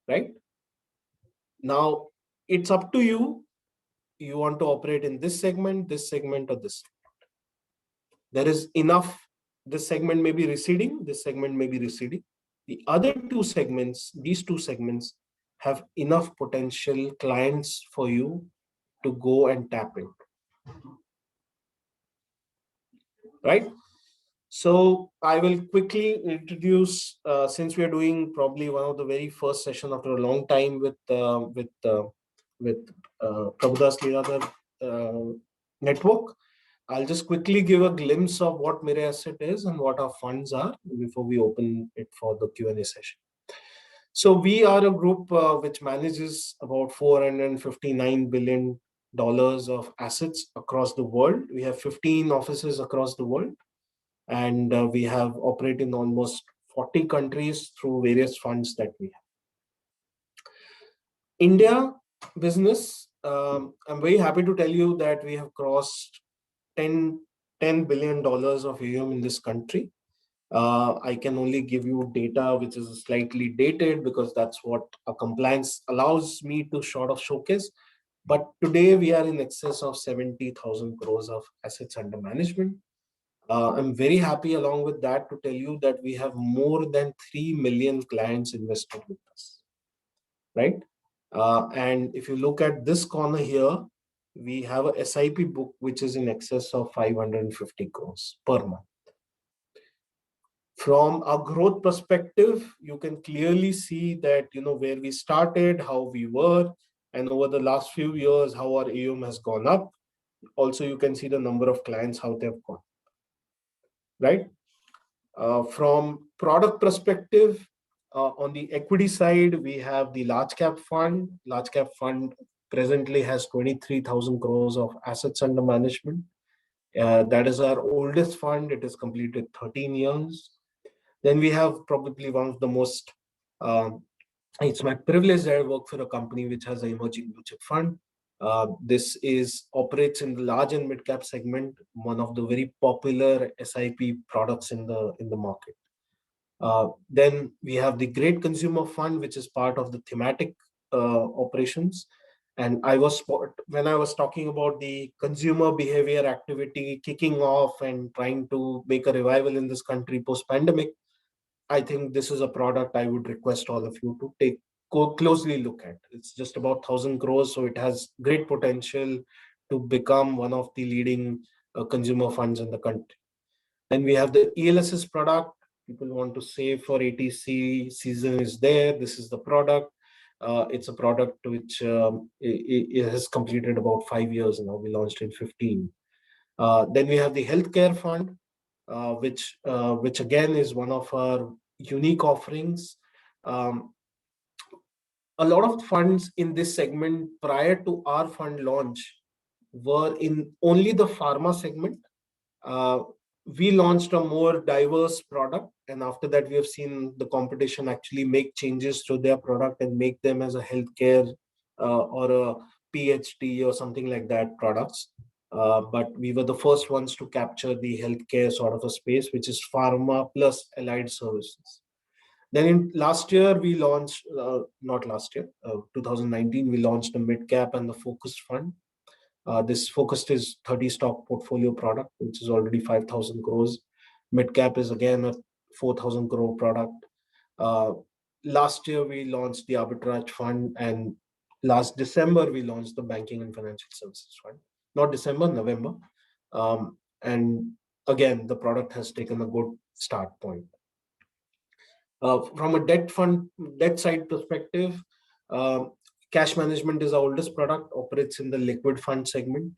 right? Now, it's up to you. You want to operate in this segment, or this. There is enough. This segment may be receding, this segment may be receding. The other two segments, these two segments, have enough potential clients for you to go and tap into, right? So I will quickly introduce, since we are doing probably one of the very first session after a long time with Prabhudas Lilladher network. I'll just quickly give a glimpse of what Mirae Asset is and what our funds are before we open it for the Q&A session. So we are a group which manages about $459 billion of assets across the world. We have 15 offices across the world, and we have operated in almost 40 countries through various funds that we have. India business, I'm very happy to tell you that we have crossed $10 billion of AUM in this country. I can only give you data which is slightly dated because that's what a compliance allows me to sort of showcase. But today we are in excess of 70,000 crores of assets under management. I'm very happy along with that to tell you that we have more than 3 million clients invested with us, right? And if you look at this corner here, we have a SIP book which is in excess of 550 crores per month. From a growth perspective, you can clearly see that, where we started, how we were, and over the last few years, how our AUM has gone up. Also, you can see the number of clients, how they've gone, right? From product perspective, on the equity side, we have the large cap fund. Large cap fund presently has 23,000 crores of assets under management. That is our oldest fund. It has completed 13 years. Then we have probably one of the most, it's my privilege that I work for a company which has an emerging blue chip fund. This operates in the large and mid cap segment, one of the very popular SIP products in the market. Then we have the Great Consumer Fund, which is part of the thematic operations. And when I was talking about the consumer behavior activity kicking off and trying to make a revival in this country post-pandemic, I think this is a product I would request all of you to closely look at. It's just about 1,000 crores, so it has great potential to become one of the leading consumer funds in the country. Then we have the ELSS product. People want to save for ATC. Season is there. This is the product. It's a product which it has completed about 5 years now. We launched in 15. Then we have the healthcare fund, which again is one of our unique offerings. A lot of funds in this segment prior to our fund launch were in only the pharma segment. Uh, we launched a more diverse product, and after that, we have seen the competition actually make changes to their product and make them as a healthcare or a PhD or something like that products. But we were the first ones to capture the healthcare sort of a space, which is pharma plus allied services. Then in last year, we launched, not last year, 2019, we launched a mid cap and the focused fund. This focused is 30 stock portfolio product, which is already 5,000 crores. Mid cap is again a 4,000 crore product. Uh, Last year, we launched the arbitrage fund, and last December, we launched the banking and financial services fund. Not December, November. And again, the product has taken a good start point. From a debt side perspective, uh, cash management is our oldest product, operates in the liquid fund segment.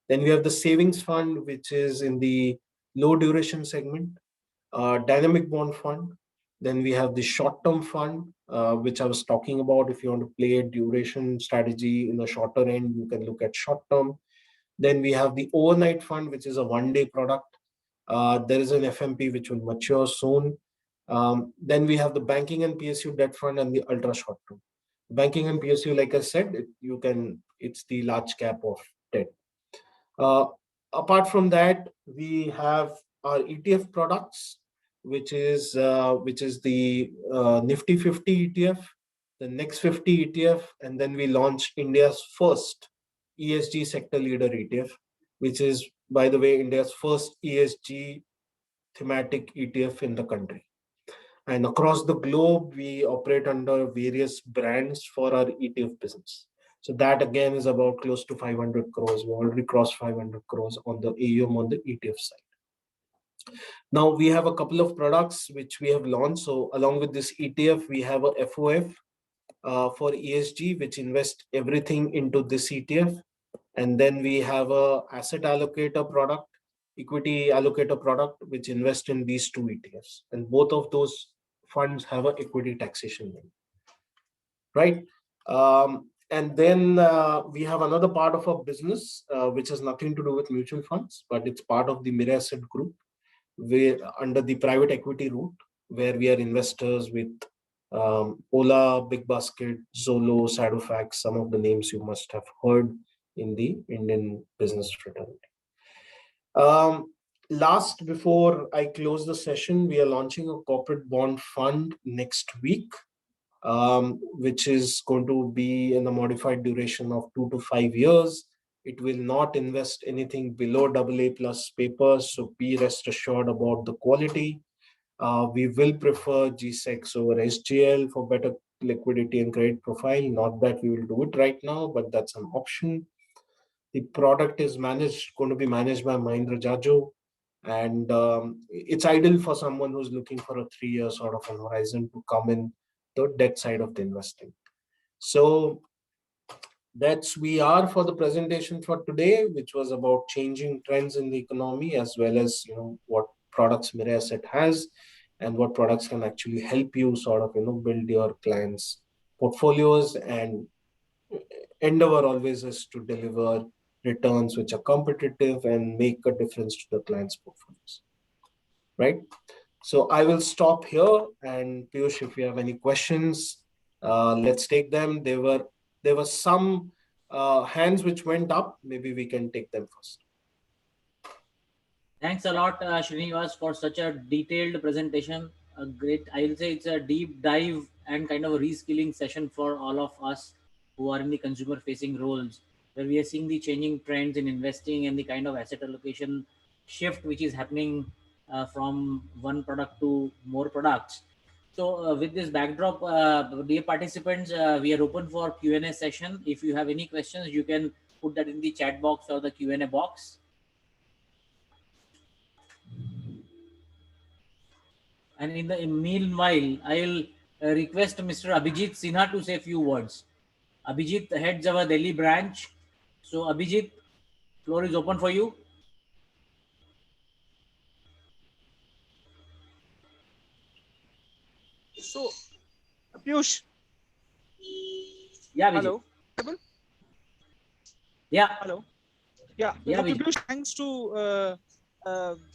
Then we have the savings fund, which is in the low duration segment, dynamic bond fund. Then we have the short term fund, which I was talking about. If you want to play a duration strategy in the shorter end, you can look at short term. Then we have the overnight fund, which is a 1 day product. There is an FMP which will mature soon. Then we have the banking and PSU debt fund and the ultra short term. Banking and PSU, like I said, it's the large cap of debt. Uh, Apart from that, we have our ETF products, which is the Nifty 50 ETF, the Next 50 ETF, and then we launched India's first ESG sector leader ETF, which is, by the way, India's first ESG thematic ETF in the country. And across the globe, we operate under various brands for our ETF business. So that again is about close to 500 crores. We already crossed 500 crores on the AUM on the ETF side. Now we have a couple of products which we have launched. So along with this ETF, we have a FOF for ESG, which invests everything into this ETF. And then we have a asset allocator product, equity allocator product, which invests in these two ETFs. And both of those funds have a equity taxation limit, right? And then we have another part of our business, which has nothing to do with mutual funds, but it's part of the Mirae Asset Group, where under the private equity route, where we are investors with Ola, Big Basket, Zolo, Sadofax, some of the names you must have heard in the Indian business fraternity. Last, before I close the session, we are launching a corporate bond fund next week, which is going to be in a modified duration of 2 to 5 years. It will not invest anything below AA plus papers, so be rest assured about the quality. We will prefer GSEX over SGL for better liquidity and credit profile. Not that we will do it right now, but that's an option. The product is going to be managed by Mahindra Jajo, and it's ideal for someone who's looking for a 3 year sort of an horizon to come in the debt side of the investing. So that's we are for the presentation for today, which was about changing trends in the economy, as well as what products Mirae Asset has and what products can actually help you sort of build your clients portfolios. And endeavor always is to deliver returns which are competitive and make a difference to the client's portfolios, right? So I will stop here, and Piyush, if you have any questions, let's take them. There were some hands which went up. Maybe we can take them first. Thanks a lot, Srinivas, for such a detailed presentation. A great, I will say it's a deep dive and kind of a reskilling session for all of us who are in the consumer facing roles, where we are seeing the changing trends in investing and the kind of asset allocation shift which is happening from one product to more products. So, with this backdrop, dear participants, we are open for Q&A session. If you have any questions, you can put that in the chat box or the Q&A box. And in the meanwhile, I'll request Mr. Abhijit Sinha to say a few words. Abhijit heads our Delhi branch. So, Abhijit, floor is open for you. So, Piyush, Yeah, Abhijit. hello. Audible? Yeah. Hello. Yeah. Yeah, So Vijay. Piyush, thanks to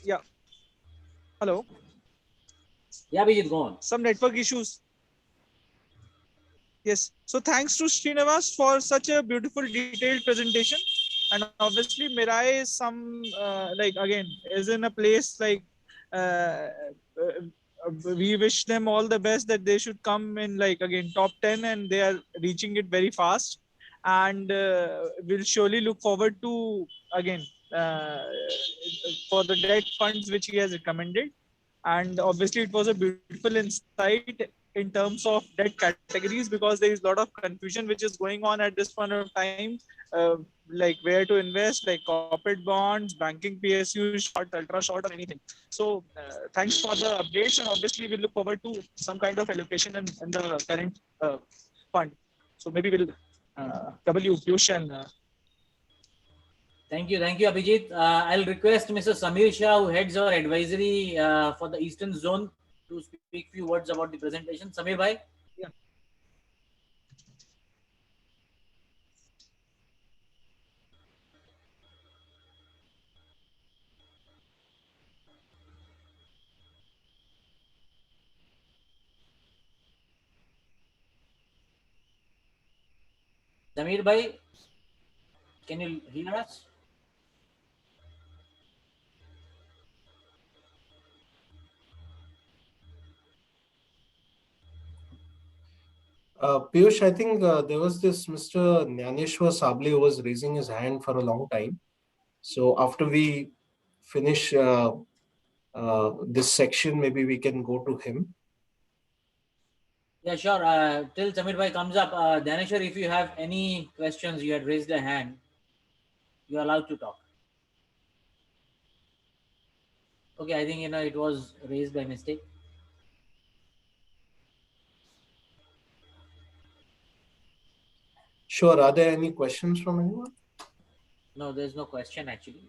yeah. Hello. Yeah, Vijay, go on. Some network issues. Yes. So thanks to Srinivas for such a beautiful detailed presentation. And obviously Mirae is some like again is in a place like uh, we wish them all the best that they should come in like again top 10 and they are reaching it very fast. And we'll surely look forward to again uh, for the debt funds which he has recommended. And obviously it was a beautiful insight in terms of debt categories, because there is a lot of confusion which is going on at this point of time, like where to invest, like corporate bonds, banking PSU, short, ultra short, or anything. So thanks for the updates, and obviously we look forward to some kind of allocation in the current fund. So maybe we'll double you, Piyush, and Thank you, Abhijit. I'll request Mr. Samir Shah, who heads our advisory for the Eastern Zone, to speak few words about the presentation. Samir bhai. yeah. Samir bhai, can you hear us? Piyush, I think there was this Mr. Nyaneshwar Sabli who was raising his hand for a long time. So after we finish this section, maybe we can go to him. Yeah, sure. Till Samir bhai comes up, Dhaneshwar, if you have any questions, you had raised a hand. You are allowed to talk. Okay, I think it was raised by mistake. Sure. Are there any questions from anyone? No, there's no question actually.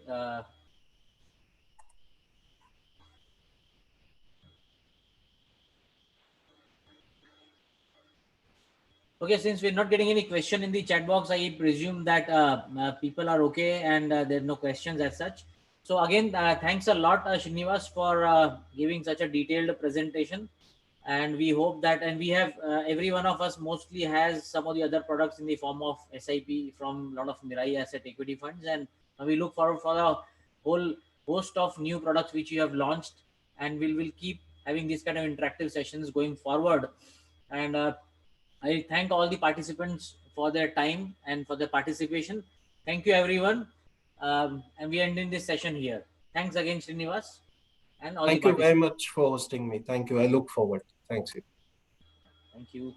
Okay, since we're not getting any question in the chat box, I presume that people are okay and there are no questions as such. So again, thanks a lot, Srinivas, for giving such a detailed presentation. And we hope that, and we have every one of us mostly has some of the other products in the form of SIP from a lot of Mirae asset equity funds, and we look forward for a whole host of new products which you have launched, and will keep having these kind of interactive sessions going forward. And I thank all the participants for their time and for their participation. Thank you, everyone. And we end in this session here. Thanks again, Srinivas, and all the Thank you very participants. much for hosting me. Thank you. I look forward. Thanks. Thank you.